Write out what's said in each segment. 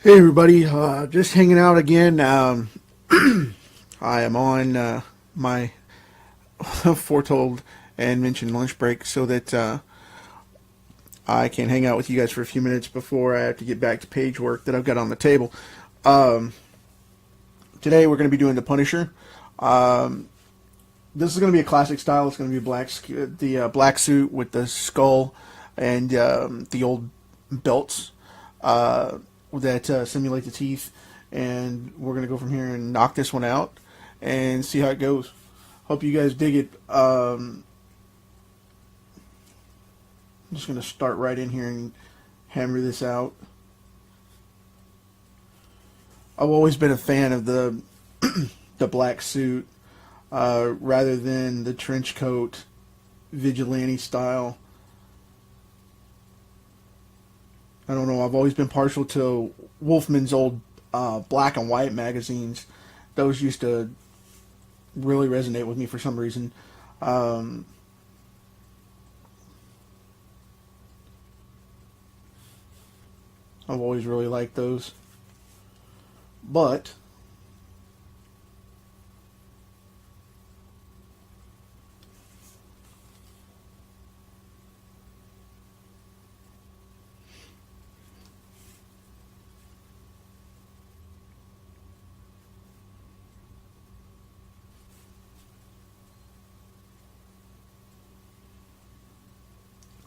Hey everybody, just hanging out again. I am on my foretold and mentioned lunch break so that I can hang out with you guys for a few minutes before I have to get back to page work that I've got on the table. Um, Today we're going to be doing the Punisher. Um, this is going to be a classic style. It's going to be the black suit with the skull and the old belts that simulate the teeth. And we're going to go from here and knock this one out and see how it goes. Hope you guys dig it. I'm just going to start right in here and hammer this out. I've always been a fan of the black suit rather than the trench coat vigilante style. I don't know. I've always been partial to Wolfman's old black and white magazines. Those used to really resonate with me for some reason. I've always really liked those. But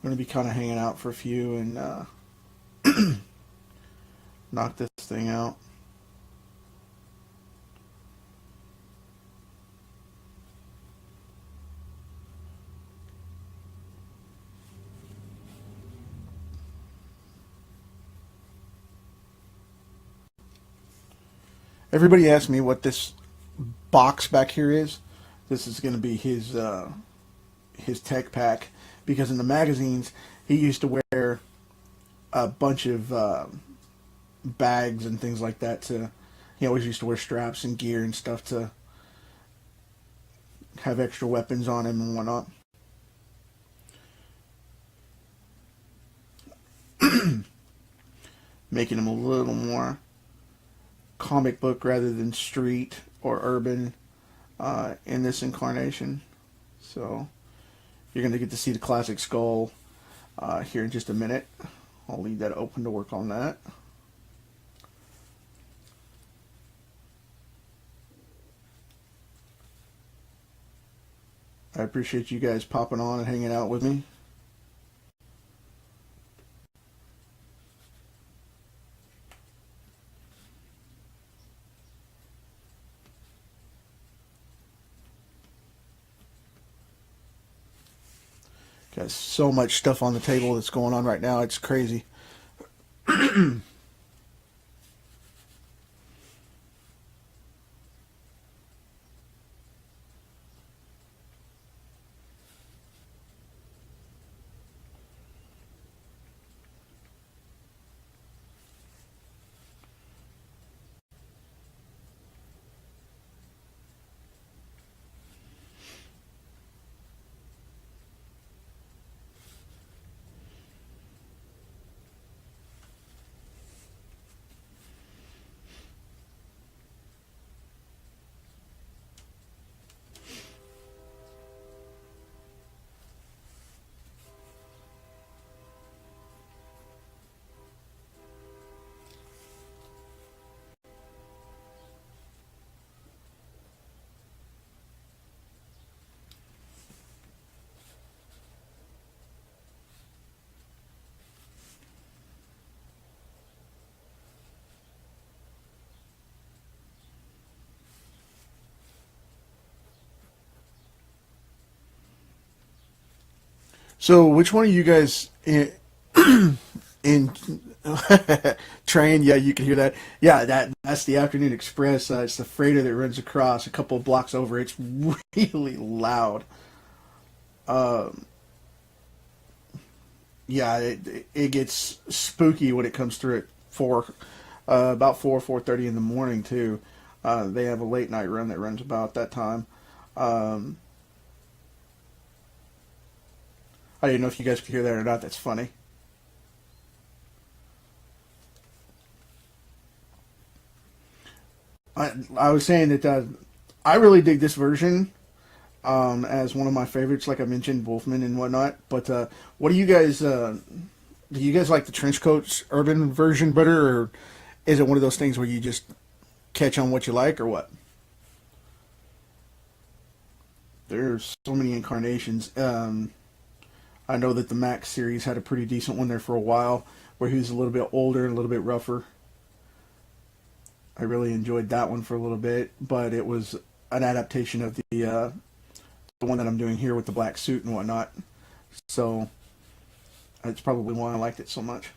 I'm going to be kind of hanging out for a few and knock this thing out. Everybody asks me what this box back here is. This is going to be his tech pack, because in the magazines he used to wear a bunch of bags and things like that. He always used to wear straps and gear and stuff to have extra weapons on him and whatnot. Making him a little more comic book rather than street or urban in this incarnation. So you're going to get to see the classic skull here in just a minute. I'll leave that open to work on that. I appreciate you guys popping on and hanging out with me. Got so much stuff on the table that's going on right now. It's crazy. So, which one of you guys in train? Yeah, you can hear that. Yeah, that's the Afternoon Express. It's the freighter that runs across a couple of blocks over. It's really loud. Um, yeah, it gets spooky when it comes through at about 4:30 in the morning too. They have a late night run that runs about that time. Um, I didn't know if you guys could hear that or not. That's funny. I was saying that I really dig this version as one of my favorites. Like I mentioned, Wolfman and whatnot. But what do you guys? Do you guys like the Trenchcoats urban version better, or is it one of those things where you just catch on what you like, or what? There's so many incarnations. I know that the Max series had a pretty decent one there for a while, where he was a little bit older and a little bit rougher. I really enjoyed that one for a little bit, but it was an adaptation of the one that I'm doing here with the black suit and whatnot. So that's probably why I liked it so much.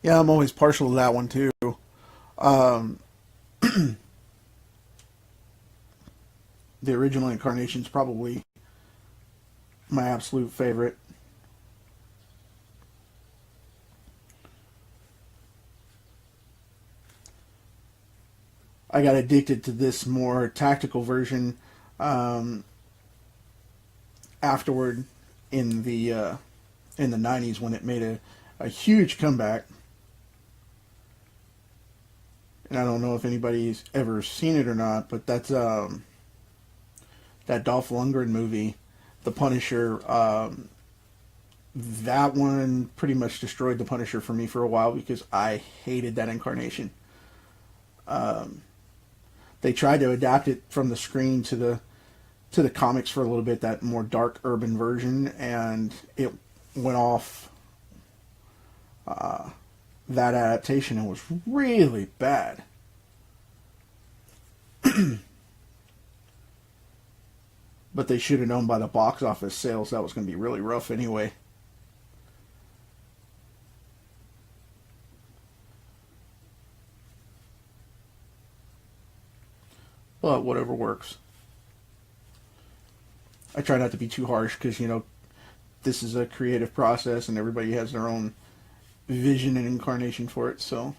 Yeah, I'm always partial to that one too. Um, the original incarnation's probably my absolute favorite. I got addicted to this more tactical version um, afterward in the '90s when it made a huge comeback. And I don't know if anybody's ever seen it or not, but that's that Dolph Lundgren movie, The Punisher. That one pretty much destroyed The Punisher for me for a while because I hated that incarnation. Um, they tried to adapt it from the screen to the comics for a little bit, that more dark urban version, and it went off uh, that adaptation and was really bad. But they should have known by the box office sales that was going to be really rough anyway. But whatever works. I try not to be too harsh because, this is a creative process and everybody has their own vision and incarnation for it. So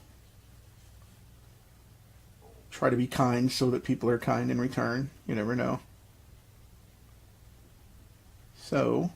try to be kind so that people are kind in return. You never know. So,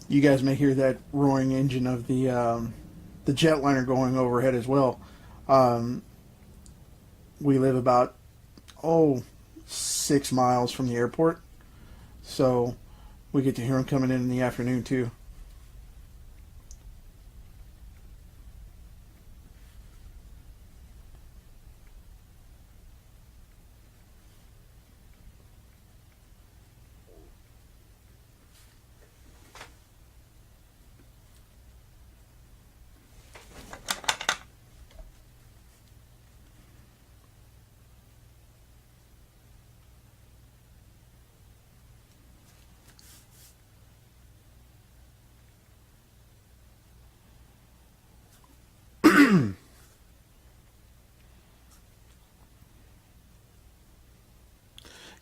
you guys may hear that roaring engine of the jetliner going overhead as well. Um, we live about, 6 miles from the airport, so we get to hear them coming in the afternoon too.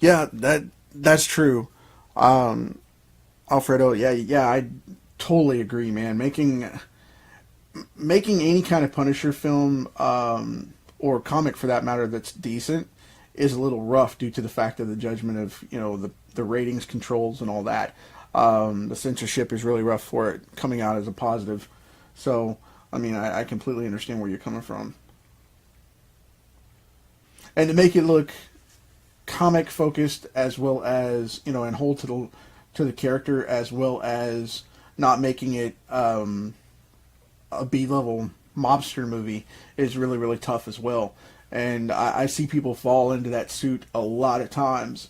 Yeah, that's true. Um, Alfredo, yeah, I totally agree, man. Making any kind of Punisher film, or comic for that matter, that's decent is a little rough due to the fact of the judgment of the ratings controls and all that. The censorship is really rough for it coming out as a positive. So, I mean, I completely understand where you're coming from. And to make it look comic focused as well as and hold to the character, as well as not making it a B level mobster movie, is really really tough as well. And I see people fall into that suit a lot of times.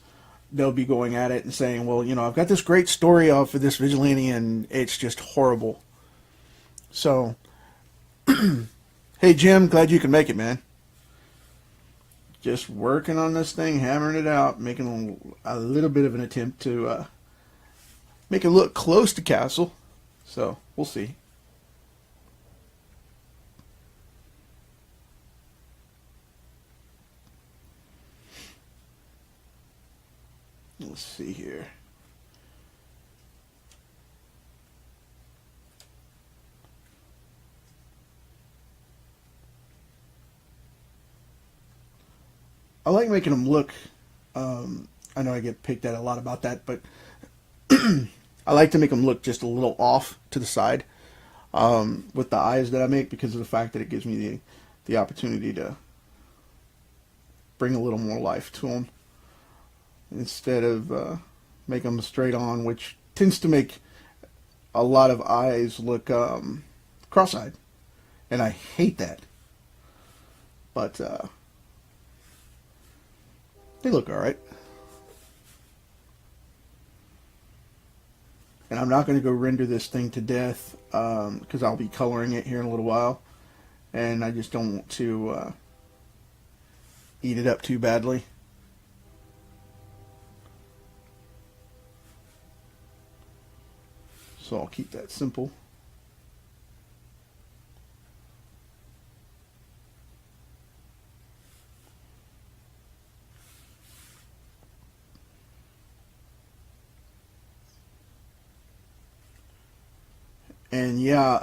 They'll be going at it and saying, "Well, I've got this great story for this vigilante, and it's just horrible." So, hey Jim, glad you can make it, man. Just working on this thing, hammering it out, making a little bit of an attempt to make it look close to Castle. So we'll see. Let's see here. I like making them look. I know I get picked at a lot about that, but I like to make them look just a little off to the side with the eyes that I make, because of the fact that it gives me the opportunity to bring a little more life to them instead of make them straight on, which tends to make a lot of eyes look cross-eyed, and I hate that. But they look all right. And I'm not going to go render this thing to death because I'll be coloring it here in a little while, and I just don't want to eat it up too badly. So I'll keep that simple. And yeah,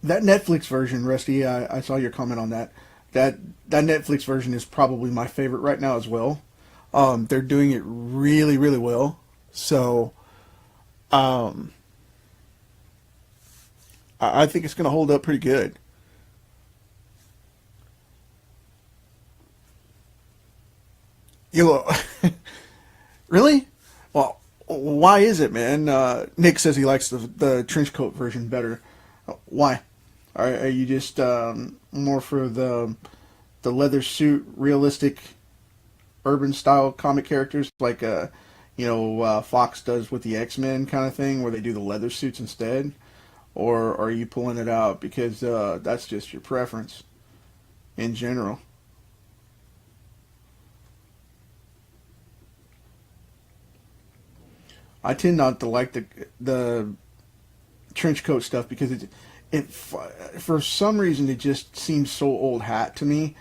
that Netflix version, Rusty, I saw your comment on that. That that Netflix version is probably my favorite right now as well. They're doing it really, really well. So um, I think it's going to hold up pretty good. You know, really? Well, why is it, man? Nick says he likes the trench coat version better. Why? Are you just more for the leather suit, realistic urban style comic characters like Fox does with the X-Men kind of thing, where they do the leather suits instead? Or are you pulling it out because that's just your preference in general? I tend not to like the trench coat stuff because it for some reason it just seems so old hat to me.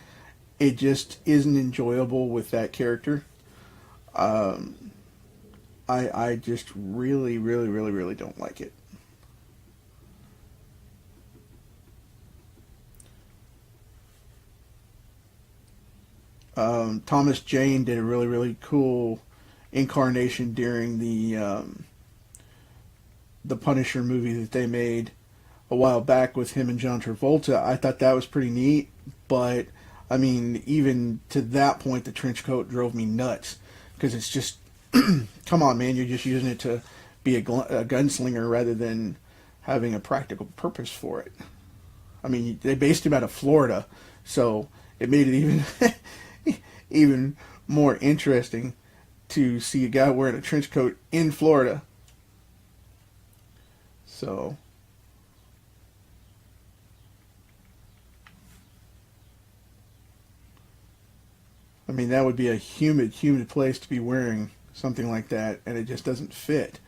It just isn't enjoyable with that character. Um, I just really really really really don't like it. Thomas Jane did a really really cool incarnation during the Punisher movie that they made a while back with him and John Travolta. I thought that was pretty neat, but I mean, even to that point, the trench coat drove me nuts because it's just, come on, man, you're just using it to be a gunslinger rather than having a practical purpose for it. I mean, they based him out of Florida, so it made it even even more interesting to see a guy wearing a trench coat in Florida. So, I mean, that would be a humid, humid place to be wearing something like that, and it just doesn't fit.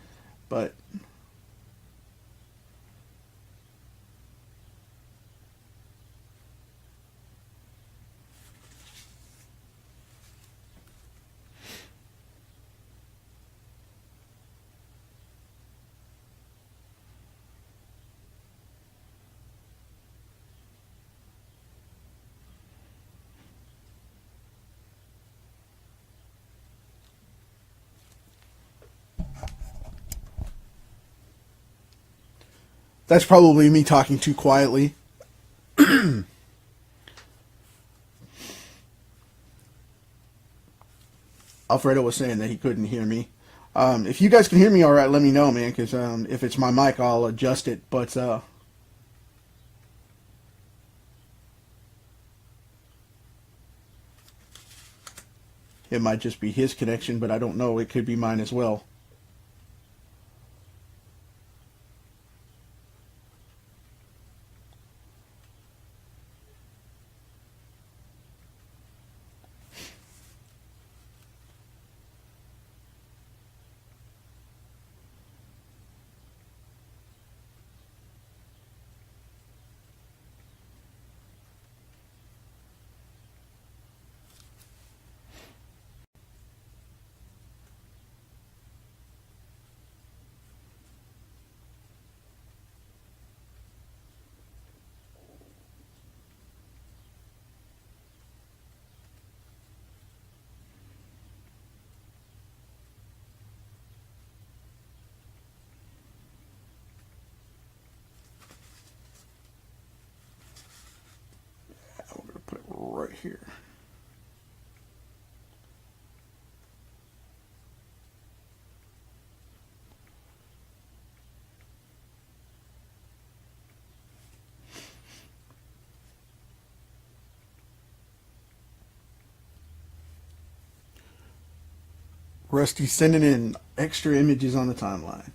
But That's probably me talking too quietly. Alfredo was saying that he couldn't hear me. If you guys can hear me all right, let me know, man, because if it's my mic, I'll adjust it. But it might just be his connection, but I don't know. It could be mine as well. I'm going to put it right here. Rusty sending in extra images on the timeline.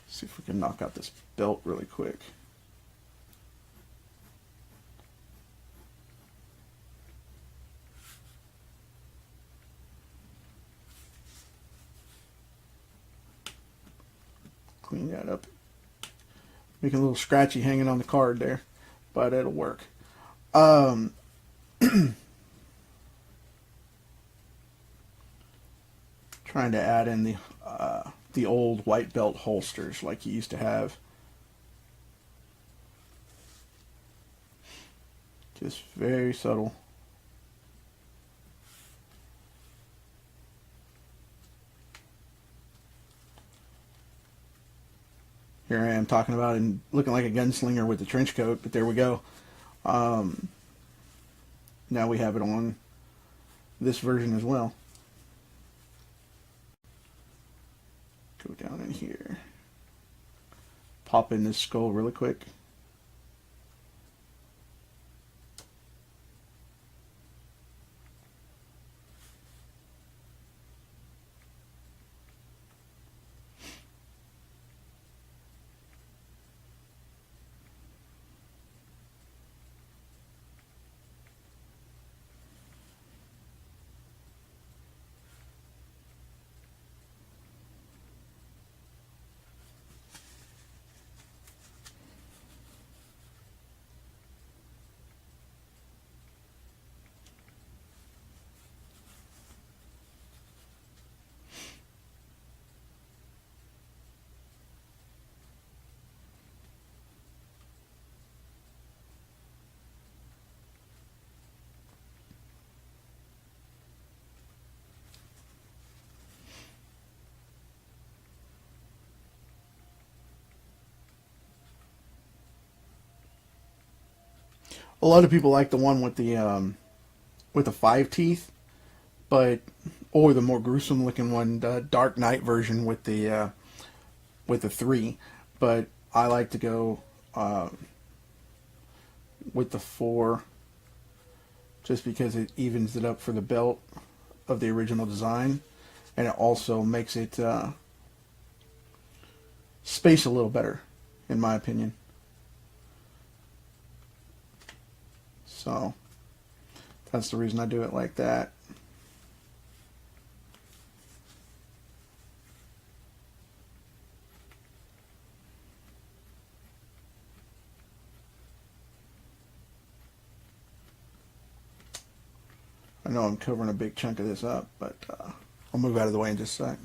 See if we can knock out this belt really quick. Clean that up. Making a little scratchy hanging on the card there, but it'll work. Trying to add in the old white belt holsters like you used to have. Just very subtle. Here I am talking about and looking like a gunslinger with the trench coat, but there we go. Now we have it on this version as well. Go down in here. Pop in this skull really quick. A lot of people like the one with the 5 teeth, but or the more gruesome looking one, the Dark Knight version with the 3. But I like to go with the 4, just because it evens it up for the belt of the original design, and it also makes it space a little better, in my opinion. So that's the reason I do it like that. I know I'm covering a big chunk of this up, but I'll move out of the way in just a sec.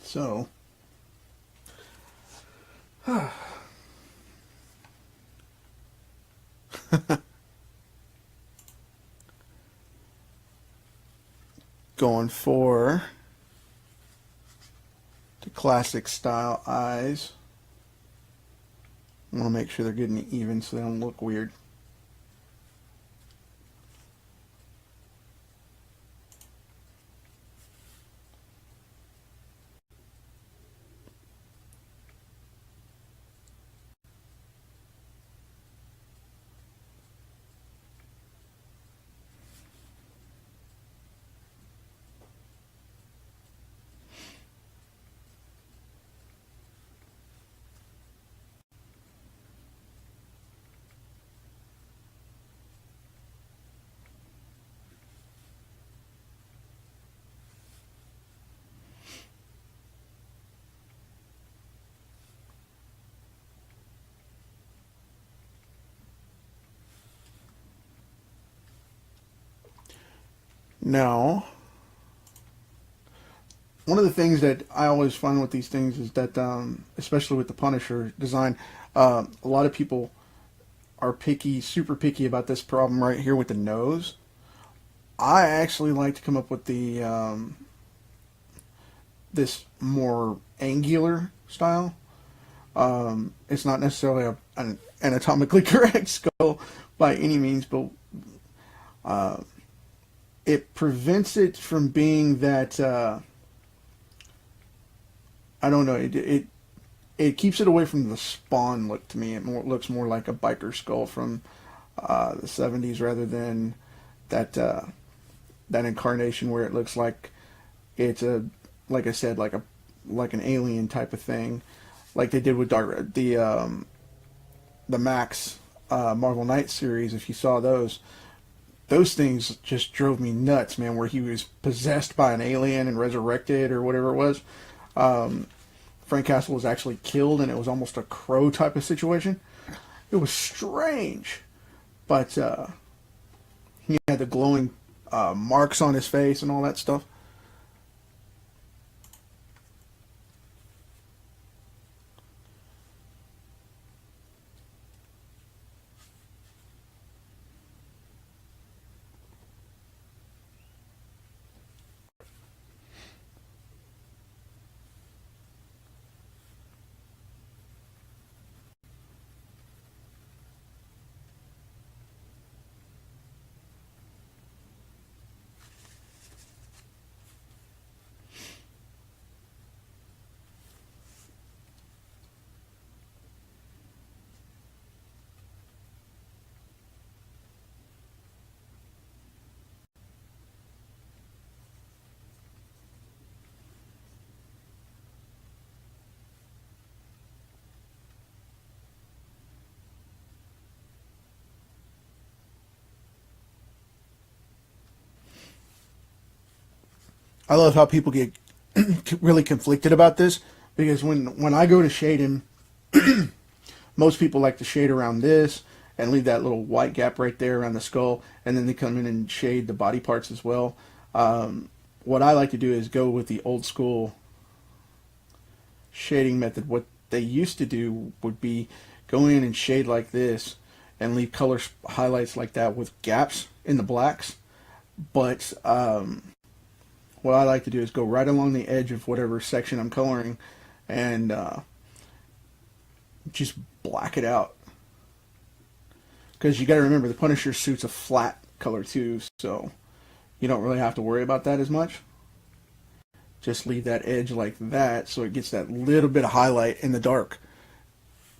So, Going for the classic style eyes. I want to make sure they're good and even so they don't look weird. Now, one of the things that I always find with these things is that, especially with the Punisher design, a lot of people are picky, super picky about this problem right here with the nose. I actually like to come up with the this more angular style. It's not necessarily an anatomically correct skull by any means, but it prevents it from being that. I don't know. It keeps it away from the Spawn look to me. It looks more like a biker skull from the '70s rather than that that incarnation where it looks like it's a, like I said, like an alien type of thing, like they did with the Max Marvel Knights series. If you saw those things just drove me nuts, man. Where he was possessed by an alien and resurrected or whatever it was. Frank Castle was actually killed, and it was almost a Crow type of situation. It was strange, but he had the glowing marks on his face and all that stuff. I love how people get really conflicted about this because when I go to shade him, most people like to shade around this and leave that little white gap right there around the skull, and then they come in and shade the body parts as well. What I like to do is go with the old school shading method. What they used to do would be go in and shade like this and leave color highlights like that with gaps in the blacks. But what I like to do is go right along the edge of whatever section I'm coloring and just black it out. Because you got to remember, the Punisher suit's a flat color too, so you don't really have to worry about that as much. Just leave that edge like that so it gets that little bit of highlight in the dark.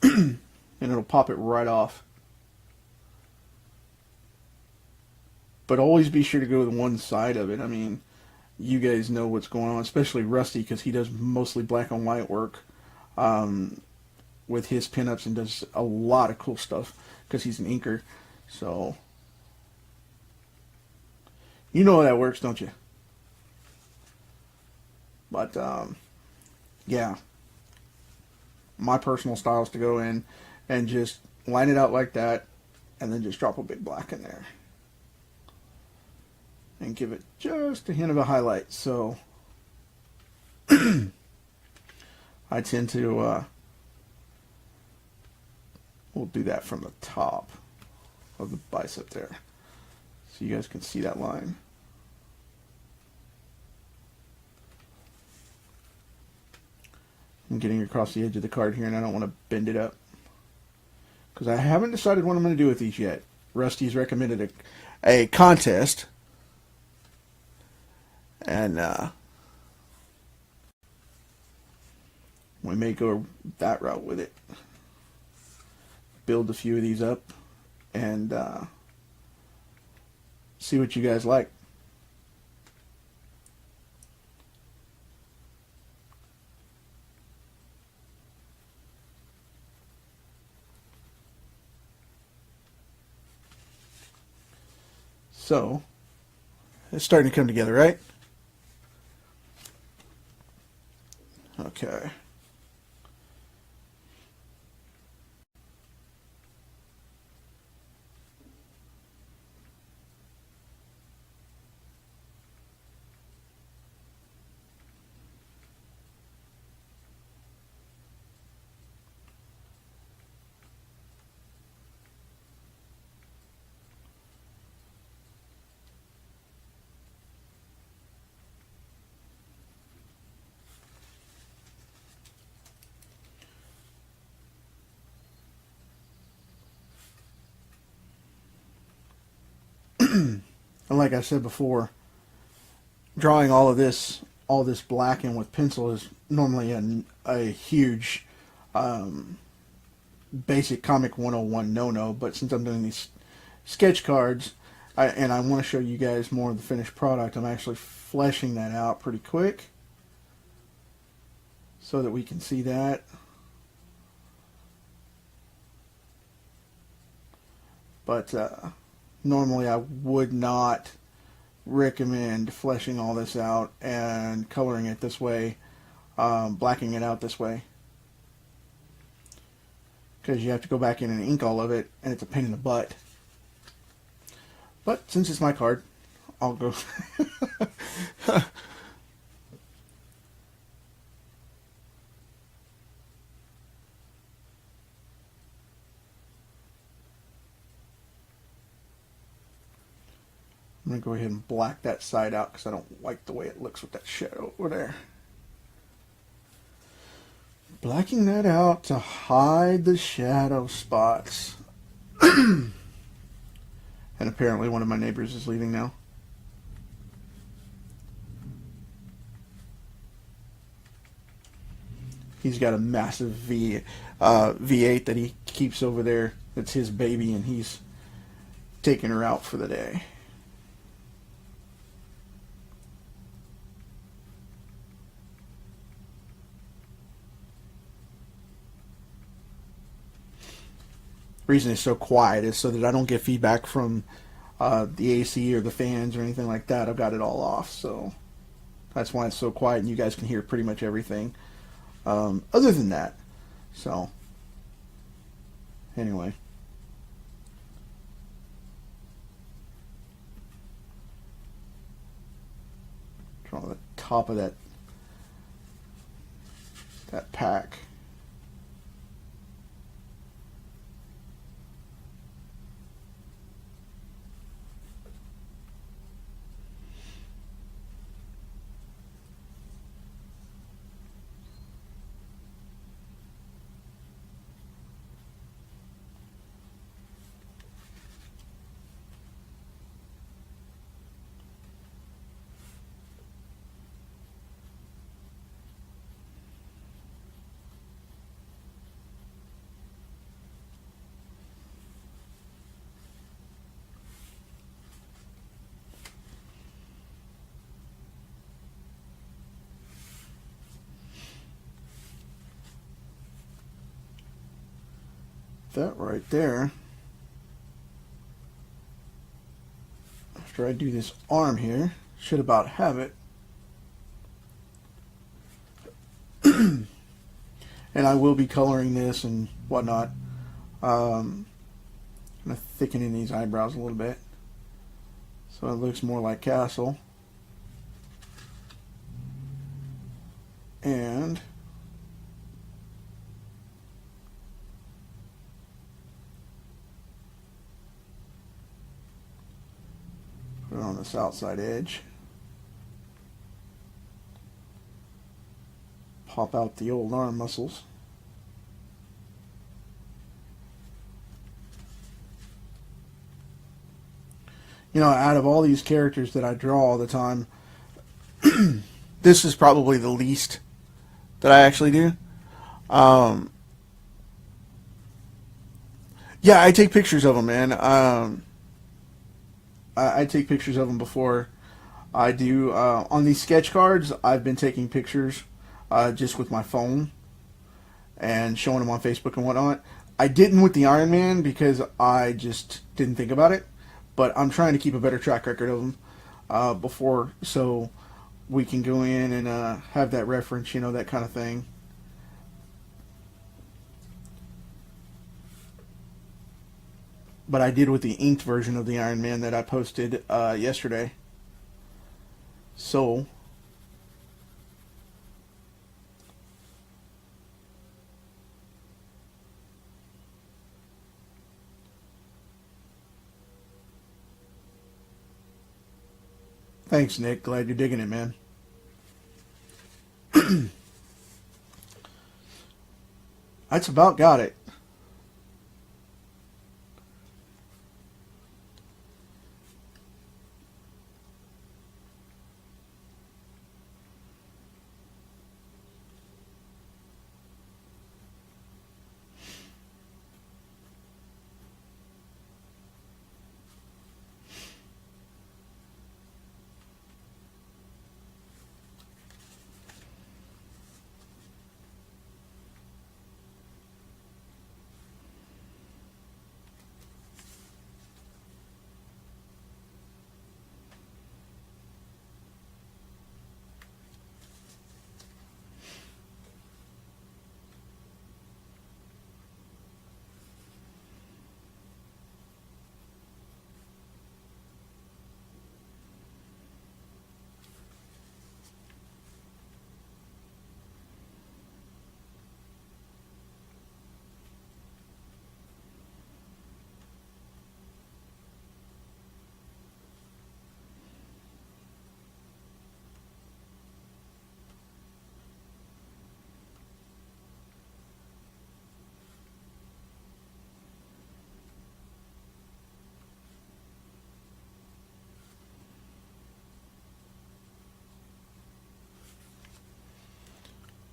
And it'll pop it right off. But always be sure to go with one side of it. I mean, you guys know what's going on, especially Rusty, because he does mostly black and white work with his pinups and does a lot of cool stuff because he's an inker. So, you know how that works, don't you? But, yeah. My personal style is to go in and just line it out like that and then just drop a big black in there. And give it just a hint of a highlight. So, I tend to, we'll do that from the top of the bicep there. So you guys can see that line. I'm getting across the edge of the card here, and I don't want to bend it up, because I haven't decided what I'm going to do with these yet. Rusty's recommended a contest, and we may go that route with it. Build a few of these up and see what you guys like. So, it's starting to come together, right? Okay. And like I said before, drawing all this black in with pencil is normally a huge basic comic 101 no-no, but since I'm doing these sketch cards, and I want to show you guys more of the finished product, I'm actually fleshing that out pretty quick so that we can see that. But normally I would not recommend fleshing all this out and coloring it this way, blacking it out this way, because you have to go back in and ink all of it, and it's a pain in the butt. But since it's my card, I'll go. I'm going to go ahead and black that side out because I don't like the way it looks with that shadow over there. Blacking that out to hide the shadow spots. And apparently one of my neighbors is leaving now. He's got a massive V8 that he keeps over there. That's his baby, and he's taking her out for the day. The reason it's so quiet is so that I don't get feedback from the AC or the fans or anything like that. I've got it all off, so that's why it's so quiet, and you guys can hear pretty much everything other than that. So anyway, draw the top of that pack. That right there, after I do this arm here, should about have it. And I will be coloring this and whatnot. I'm going to thicken in these eyebrows a little bit so it looks more like Castle. And it on this outside edge. Pop out the old arm muscles. You know, out of all these characters that I draw all the time, this is probably the least that I actually do. Yeah, I take pictures of them, man. I take pictures of them before I do. On these sketch cards, I've been taking pictures just with my phone and showing them on Facebook and whatnot. I didn't with the Iron Man because I just didn't think about it. But I'm trying to keep a better track record of them before, so we can go in and have that reference, you know, that kind of thing. But I did with the inked version of the Iron Man that I posted yesterday. So thanks, Nick. Glad you're digging it, man. That's about got it.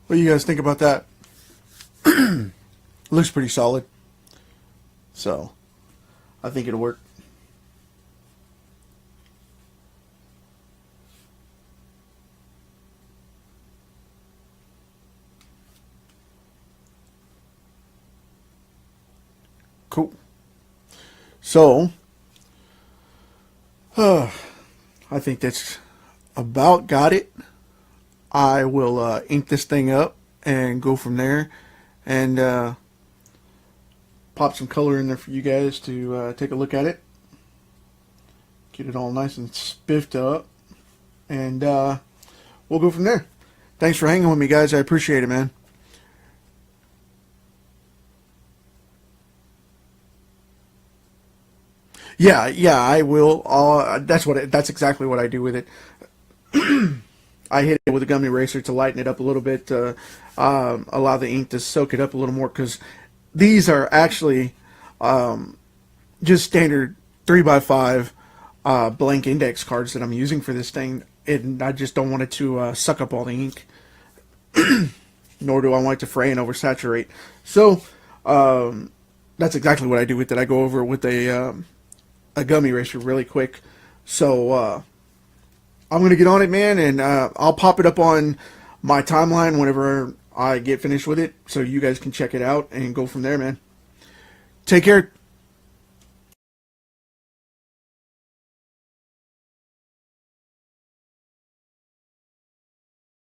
What do you guys think about that? Looks pretty solid. So, I think it'll work. Cool. So, I think that's about got it. I will ink this thing up and go from there, and pop some color in there for you guys to take a look at it. Get it all nice and spiffed up, and we'll go from there. Thanks for hanging with me, guys. I appreciate it, man. Yeah, I will. That's exactly what I do with it. I hit it with a gummy eraser to lighten it up a little bit, to allow the ink to soak it up a little more, because these are actually just standard 3x5 blank index cards that I'm using for this thing, and I just don't want it to suck up all the ink, nor do I want it to fray and oversaturate. So that's exactly what I do with it. I go over it with a gummy eraser really quick. So I'm going to get on it, man, and I'll pop it up on my timeline whenever I get finished with it, so you guys can check it out and go from there, man. Take care.